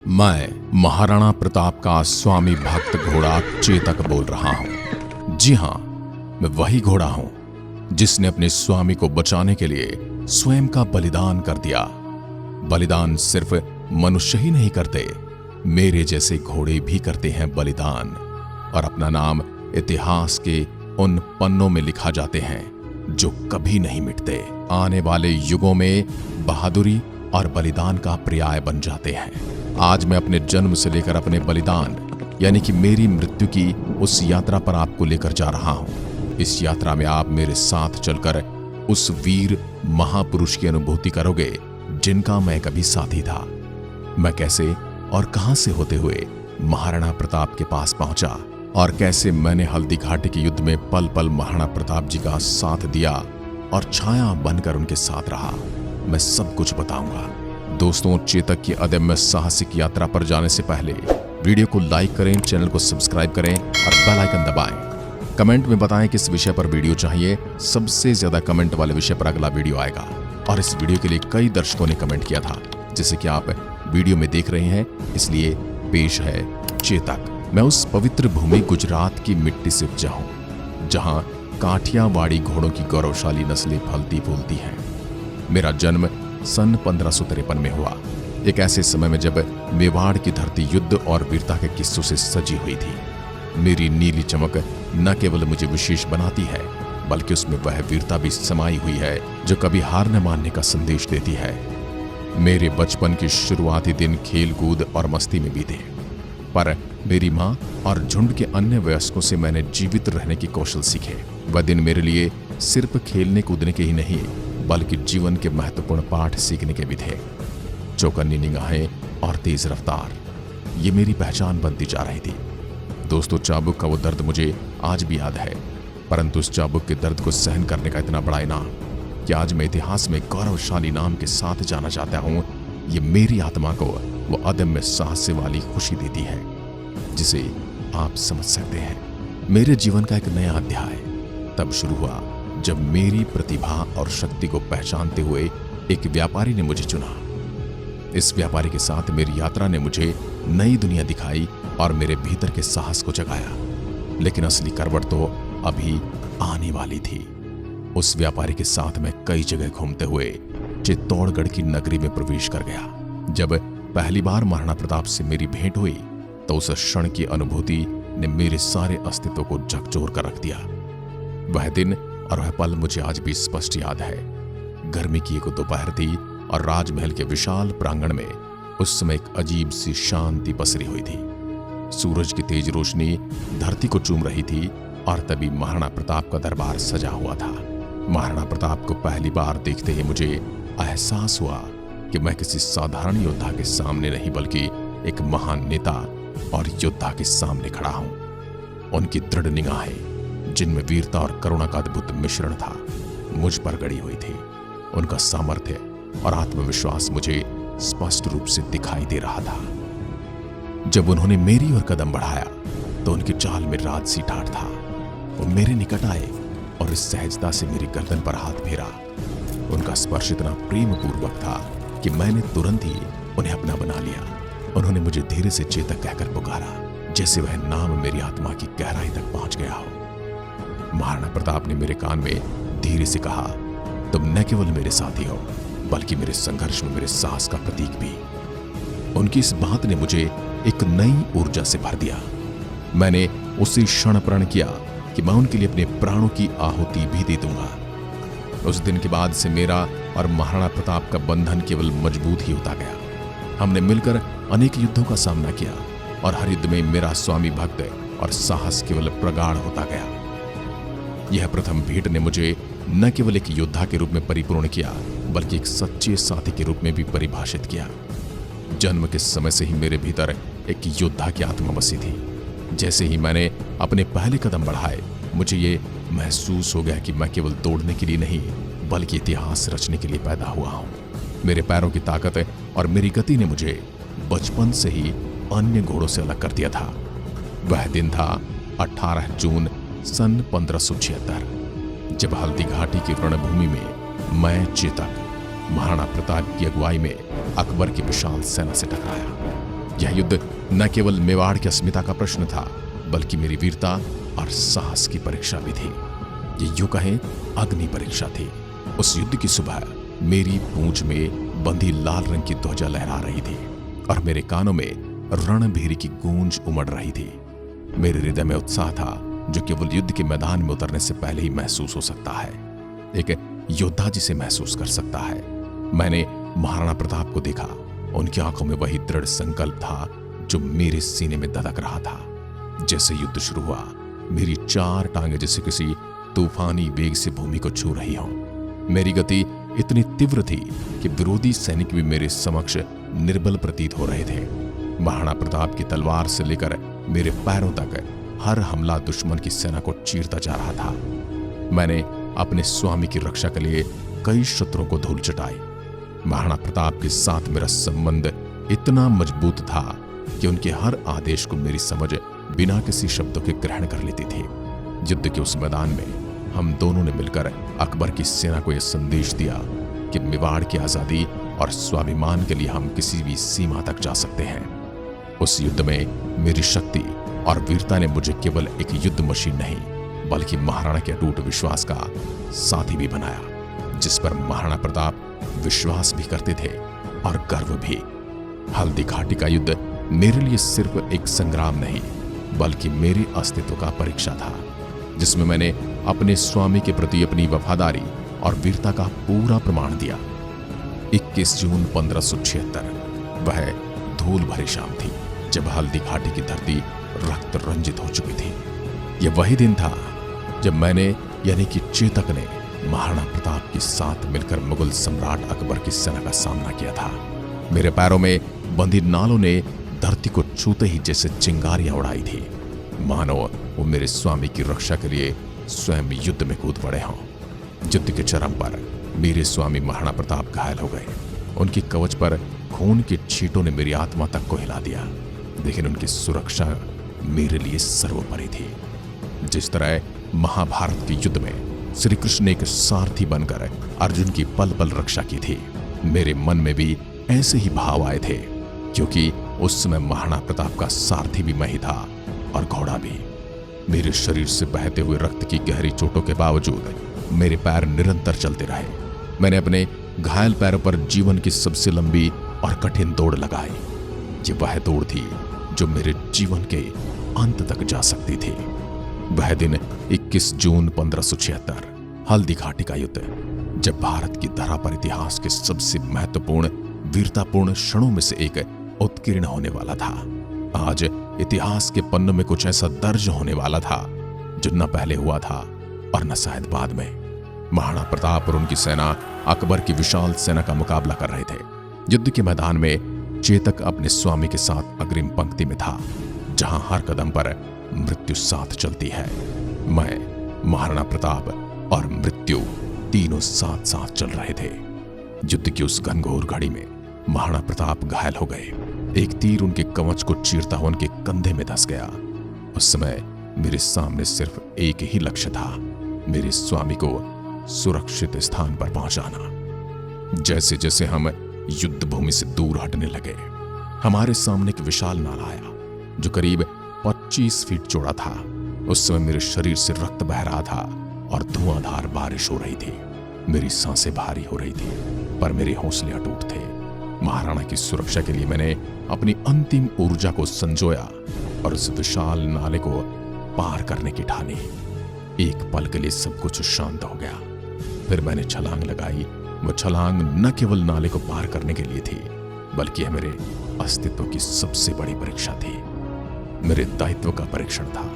मैं महाराणा प्रताप का स्वामी भक्त घोड़ा चेतक बोल रहा हूं। जी हां, मैं वही घोड़ा हूं जिसने अपने स्वामी को बचाने के लिए स्वयं का बलिदान कर दिया। बलिदान सिर्फ मनुष्य ही नहीं करते, मेरे जैसे घोड़े भी करते हैं बलिदान, और अपना नाम इतिहास के उन पन्नों में लिखा जाते हैं जो कभी नहीं मिटते। आने वाले युगों में बहादुरी और बलिदान का पर्याय बन जाते हैं। आज मैं अपने जन्म से लेकर अपने बलिदान यानी कि मेरी मृत्यु की उस यात्रा पर आपको लेकर जा रहा हूं। इस यात्रा में आप मेरे साथ चलकर उस वीर महापुरुष की अनुभूति करोगे जिनका मैं कभी साथी था। मैं कैसे और कहां से होते हुए महाराणा प्रताप के पास पहुंचा और कैसे मैंने हल्दी घाटी के युद्ध में पल पल महाराणा प्रताप जी का साथ दिया और छाया बनकर उनके साथ रहा, मैं सब कुछ बताऊंगा। दोस्तों, चेतक की अदम्य साहसिक यात्रा पर जाने से पहले वीडियो को लाइक करें, चैनल को सब्सक्राइब करें और बेल आइकन दबाएं। कमेंट में बताएं किस विषय पर वीडियो चाहिए। सबसे ज्यादा कमेंट वाले विषय पर अगला वीडियो आएगा। और इस वीडियो के लिए कई दर्शकों ने कमेंट किया था, जैसे कि आप वीडियो में देख रहे हैं। इसलिए पेश है चेतक। मैं उस पवित्र भूमि गुजरात की मिट्टी से उपजा हूं जहां काठियावाड़ी घोड़ों की गौरवशाली नस्लें फलती फूलती हैं। मेरा जन्म सन 1553 में हुआ, एक ऐसे समय में जब मेवाड़ की धरती युद्ध और वीरता के किस्सों से सजी हुई थी। मेरी नीली चमक न केवल मुझे विशेष बनाती है, बल्कि उसमें वह वीरता भी समाई हुई है जो कभी हार न मानने का संदेश देती है। मेरे बचपन के शुरुआती दिन खेल कूद और मस्ती में बीते, पर मेरी माँ और झुंड के अन्य वयस्कों से मैंने जीवित रहने की कौशल सीखे। वह दिन मेरे लिए सिर्फ खेलने कूदने के ही नहीं, बल्कि जीवन के महत्वपूर्ण पाठ सीखने के भी थे। चौकन्नी निगाहें और तेज रफ्तार, ये मेरी पहचान बनती जा रही थी। दोस्तों, चाबुक का वो दर्द मुझे आज भी याद है, परंतु उस चाबुक के दर्द को सहन करने का इतना बड़ा इनाम कि आज मैं इतिहास में गौरवशाली नाम के साथ जाना चाहता हूं, ये मेरी आत्मा को वो अदम्य साहस वाली खुशी देती है जिसे आप समझ सकते हैं। मेरे जीवन का एक नया अध्याय तब शुरू हुआ जब मेरी प्रतिभा और शक्ति को पहचानते हुए एक व्यापारी ने मुझे चुना। इस व्यापारी के साथ मेरी यात्रा ने मुझे नई दुनिया दिखाई और मेरे भीतर के साहस को जगाया। लेकिन असली करवट तो अभी आने वाली थी। उस व्यापारी के साथ मैं कई जगह घूमते हुए चित्तौड़गढ़ की नगरी में प्रवेश कर गया। जब पहली बार महाराणा प्रताप से मेरी भेंट हुई तो उस क्षण की अनुभूति ने मेरे सारे अस्तित्व को झकझोर कर रख दिया। वह दिन और वह पल मुझे आज भी स्पष्ट याद है। गर्मी की एक दोपहर थी और राजमहल के विशाल प्रांगण में उस समय एक अजीब सी शांति पसरी हुई थी। सूरज की तेज रोशनी धरती को चूम रही थी और तभी महाराणा प्रताप का दरबार सजा हुआ था। महाराणा प्रताप को पहली बार देखते ही मुझे एहसास हुआ कि मैं किसी साधारण योद्धा के सामने नहीं, बल्कि एक महान नेता और योद्धा के सामने खड़ा हूं। उनकी दृढ़ निगाहें, जिनमें वीरता और करुणा का अद्भुत मिश्रण था, मुझ पर गड़ी हुई थी। उनका सामर्थ्य और आत्मविश्वास मुझे स्पष्ट रूप से दिखाई दे रहा था। जब उन्होंने मेरी ओर कदम बढ़ाया तो उनकी चाल में राज सी ठाठ था। वो मेरे निकट आए और इस सहजता से मेरी गर्दन पर हाथ फेरा। उनका स्पर्श इतना प्रेम पूर्वक था कि मैंने तुरंत ही उन्हें अपना बना लिया। उन्होंने मुझे धीरे से चेतक कहकर पुकारा, जैसे वह नाम मेरी आत्मा की गहराई तक पहुंच गया हो। महाराणा प्रताप ने मेरे कान में धीरे से कहा, तुम न केवल मेरे साथी हो, बल्कि मेरे संघर्ष में मेरे साहस का प्रतीक भी। उनकी इस बात ने मुझे एक नई ऊर्जा से भर दिया। मैंने उसी क्षण प्रण किया कि मैं उनके लिए अपने प्राणों की आहुति भी दे दूंगा। उस दिन के बाद से मेरा और महाराणा प्रताप का बंधन केवल मजबूत ही होता गया। हमने मिलकर अनेक युद्धों का सामना किया और हर युद्ध में मेरा स्वामी भक्त और साहस केवल प्रगाढ़ होता गया। यह प्रथम भेंट ने मुझे न केवल एक योद्धा के रूप में परिपूर्ण किया, बल्कि एक सच्चे साथी के रूप में भी परिभाषित किया। जन्म के समय से ही मेरे भीतर एक योद्धा की आत्मा बसी थी। जैसे ही मैंने अपने पहले कदम बढ़ाए, मुझे ये महसूस हो गया कि मैं केवल दौड़ने के लिए नहीं, बल्कि इतिहास रचने के लिए पैदा हुआ हूं। मेरे पैरों की ताकत और मेरी गति ने मुझे बचपन से ही अन्य घोड़ों से अलग कर दिया था। वह दिन था 18 जून सन 1576, जब हल्दी घाटी की रणभूमि में मैं चेतक महाराणा प्रताप की अगुवाई में अकबर की विशाल सेना से टकराया। यह युद्ध न केवल मेवाड़ की अस्मिता का प्रश्न था, बल्कि मेरी वीरता और साहस की परीक्षा भी थी। ये यूं कहें अग्नि परीक्षा थी। उस युद्ध की सुबह मेरी पूंछ में बंधी लाल रंग की ध्वजा लहरा रही थी और मेरे कानों में रणभेरी की गूंज उमड़ रही थी। मेरे हृदय में उत्साह था जो केवल युद्ध के मैदान में उतरने से पहले ही महसूस हो सकता है। एक योद्धा जिसे महसूस कर सकता है। मैंने महाराणा प्रताप को देखा। उनकी आंखों में वही दृढ़ संकल्प था जो मेरे सीने में धधक रहा था। जैसे युद्ध शुरू हुआ, मेरी चार टांगें जैसे किसी तूफानी वेग से भूमि को छू रही हों। मेरी गति इतनी तीव्र थी कि विरोधी सैनिक भी मेरे समक्ष निर्बल प्रतीत हो रहे थे। महाराणा प्रताप की तलवार से लेकर मेरे पैरों तक हर हमला दुश्मन की सेना को चीरता जा रहा था। मैंने अपने स्वामी की रक्षा के लिए कई शत्रुओं को धूल चटाई। महाराणा प्रताप के साथ मेरा संबंध इतना मजबूत था कि उनके हर आदेश को मेरी समझ बिना किसी शब्दों के ग्रहण कर लेती थी। युद्ध के उस मैदान में हम दोनों ने मिलकर अकबर की सेना को यह संदेश दिया कि मेवाड़ की आजादी और स्वाभिमान के लिए हम किसी भी सीमा तक जा सकते हैं। उस युद्ध में मेरी शक्ति और वीरता ने मुझे केवल एक युद्ध मशीन नहीं, बल्कि महाराणा के अटूट विश्वास का साथी भी बनाया, जिस पर महाराणा प्रताप विश्वास भी करते थे और गर्व भी। हल्दी घाटी का युद्ध मेरे लिए सिर्फ एक संग्राम नहीं, बल्कि मेरे अस्तित्व का परीक्षा था, जिसमें मैंने अपने स्वामी के प्रति अपनी वफादारी और वीरता का पूरा प्रमाण दिया। 21 जून 1576 वह धूल भरी शाम थी जब हल्दी घाटी की धरती रक्त रंजित हो चुकी थी। यह वही दिन था जब मैंने यानी कि चेतक ने महाराणा प्रताप के साथ मिलकर मुगल सम्राट अकबर की सेना का सामना किया था। मेरे पैरों में बंधी नालों ने धरती को छूते ही जैसे चिंगारियां उड़ाई थी, मानो वो मेरे स्वामी की रक्षा के लिए स्वयं युद्ध में कूद पड़े हों। युद्ध के चरम पर मेरे स्वामी महाराणा प्रताप घायल हो गए। उनकी कवच पर खून की छींटों ने मेरी आत्मा तक को हिला दिया, लेकिन उनकी सुरक्षा मेरे लिए सर्वोपरि थी। जिस तरह महाभारत के युद्ध में श्री कृष्ण ने एक सारथी बनकर अर्जुन की पल पल रक्षा की थी, मेरे मन में भी ऐसे ही भाव आए थे, क्योंकि उस समय महाराणा प्रताप का सारथी भी मैं ही था और घोड़ा भी। मेरे शरीर से बहते हुए रक्त की गहरी चोटों के बावजूद मेरे पैर निरंतर चलते रहे। मैंने अपने घायल पैरों पर जीवन की सबसे लंबी और कठिन दौड़ लगाई। ये वह दौड़ थी जो मेरे जीवन के अंत तक जा सकती थी। वह दिन 21 जून 1576 हल्दी घाटी का युद्ध, जब भारत की धरा पर इतिहास के सबसे महत्वपूर्ण वीरतापूर्ण क्षणों में से एक उत्कीर्ण होने वाला था। आज इतिहास के पन्नों में कुछ ऐसा दर्ज होने वाला था जो न पहले हुआ था और न शायद बाद में। महाराणा प्रताप और उनकी सेना अकबर की विशाल सेना का मुकाबला कर रहे थे। युद्ध के मैदान में चेतक अपने स्वामी के साथ अग्रिम पंक्ति में था, जहां हर कदम पर मृत्यु साथ चलती है। मैं, महाराणा प्रताप और मृत्यु तीनों साथ साथ चल रहे थे। युद्ध की उस घनघोर घड़ी में महाराणा प्रताप घायल हो गए। एक तीर उनके कवच को चीरता हुआ उनके कंधे में धंस गया। उस समय मेरे सामने सिर्फ एक ही लक्ष्य था, मेरे स्वामी को सुरक्षित स्थान पर पहुंचाना। जैसे जैसे हम युद्ध भूमि से दूर हटने लगे, हमारे सामने एक विशाल नाला आया जो करीब 25 फीट चौड़ा था। उस समय मेरे शरीर से रक्त बह रहा था और धुआंधार बारिश हो रही थी। मेरी सांसें भारी हो रही थी, पर मेरे हौसले अटूट थे। महाराणा की सुरक्षा के लिए मैंने अपनी अंतिम ऊर्जा को संजोया और उस विशाल नाले को पार करने की ठानी। एक पल के लिए सब कुछ शांत हो गया। फिर मैंने छलांग लगाई। वो छलांग न केवल नाले को पार करने के लिए थी, बल्कि यह मेरे अस्तित्व की सबसे बड़ी परीक्षा थी, मेरे दायित्व का परीक्षण था।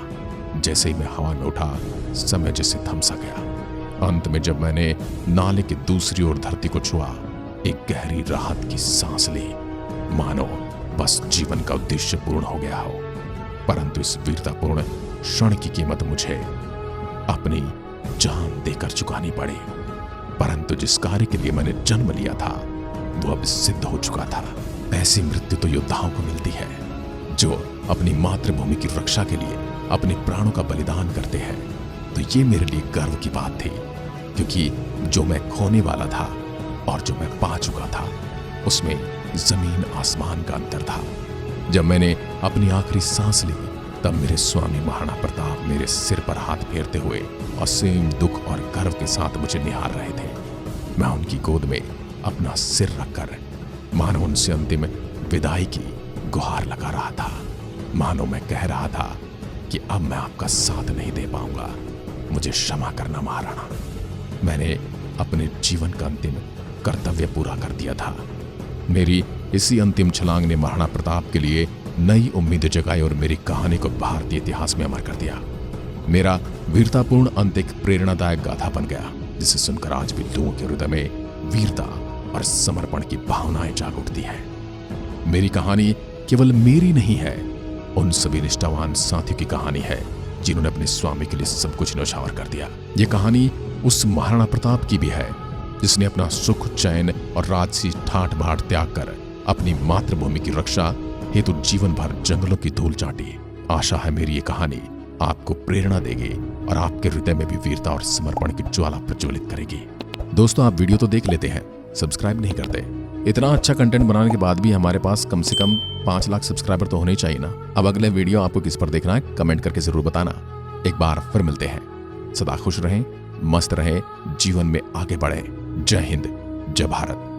जैसे ही मैं हवा में उठा, समय जैसे थम सा गया। अंत में जब मैंने नाले की दूसरी ओर धरती को छुआ, एक गहरी राहत की सांस ली, मानो बस जीवन का उद्देश्य पूर्ण हो गया हो। परंतु इस वीरतापूर्ण क्षण की कीमत मुझे अपनी जान देकर चुकानी पड़ी। परंतु जिस कार्य के लिए मैंने जन्म लिया था वो अब सिद्ध हो चुका था। ऐसी मृत्यु तो योद्धाओं को मिलती है जो अपनी मातृभूमि की रक्षा के लिए अपने प्राणों का बलिदान करते हैं। तो ये मेरे लिए गर्व की बात थी, क्योंकि जो मैं खोने वाला था और जो मैं पा चुका था, उसमें जमीन आसमान का अंतर था। जब मैंने अपनी आखिरी सांस ली तब मेरे स्वामी महाराणा प्रताप मेरे सिर पर हाथ फेरते हुए असीम दुख और गर्व के साथ मुझे निहार रहे थे। मैं उनकी गोद में अपना सिर रखकर मानो उनसे अंतिम विदाई की गुहार लगा रहा था। मानो मैं कह रहा था कि अब मैं आपका साथ नहीं दे पाऊंगा, मुझे क्षमा करना महाराणा। मैंने अपने जीवन का अंतिम कर्तव्य पूरा कर दिया था। मेरी इसी अंतिम छलांग ने महाराणा प्रताप के लिए नई उम्मीद जगाई और मेरी कहानी को भारतीय इतिहास में अमर कर दिया। मेरा वीरतापूर्ण अंत एक प्रेरणादायक गाथा बन गया, जिसे सुनकर आज भी लोगों के हृदय में वीरता और समर्पण की भावनाएं जाग उठती हैं। मेरी कहानी केवल मेरी नहीं है, उन सभी निष्ठावान साथियों की कहानी है जिन्होंने अपने स्वामी के लिए सब कुछ न्यौछावर कर दिया। ये कहानी उस महाराणा प्रताप की भी है जिसने अपना सुख, चैन और राजसी ठाठ बाट त्याग कर अपनी मातृभूमि की रक्षा हेतु जीवन भर जंगलों की धूल चाटी। आशा है मेरी ये कहानी आपको प्रेरणा देगी और आपके हृदय में भी वीरता और समर्पण की ज्वाला प्रज्वलित करेगी। दोस्तों, आप वीडियो तो देख लेते हैं, सब्सक्राइब नहीं करते। इतना अच्छा कंटेंट बनाने के बाद भी हमारे पास कम से कम 5 लाख सब्सक्राइबर तो होने ही चाहिए ना। अब अगले वीडियो आपको किस पर देखना है कमेंट करके जरूर बताना। एक बार फिर मिलते हैं। सदा खुश रहें, मस्त रहें, जीवन में आगे बढ़ें। जय हिंद, जय भारत।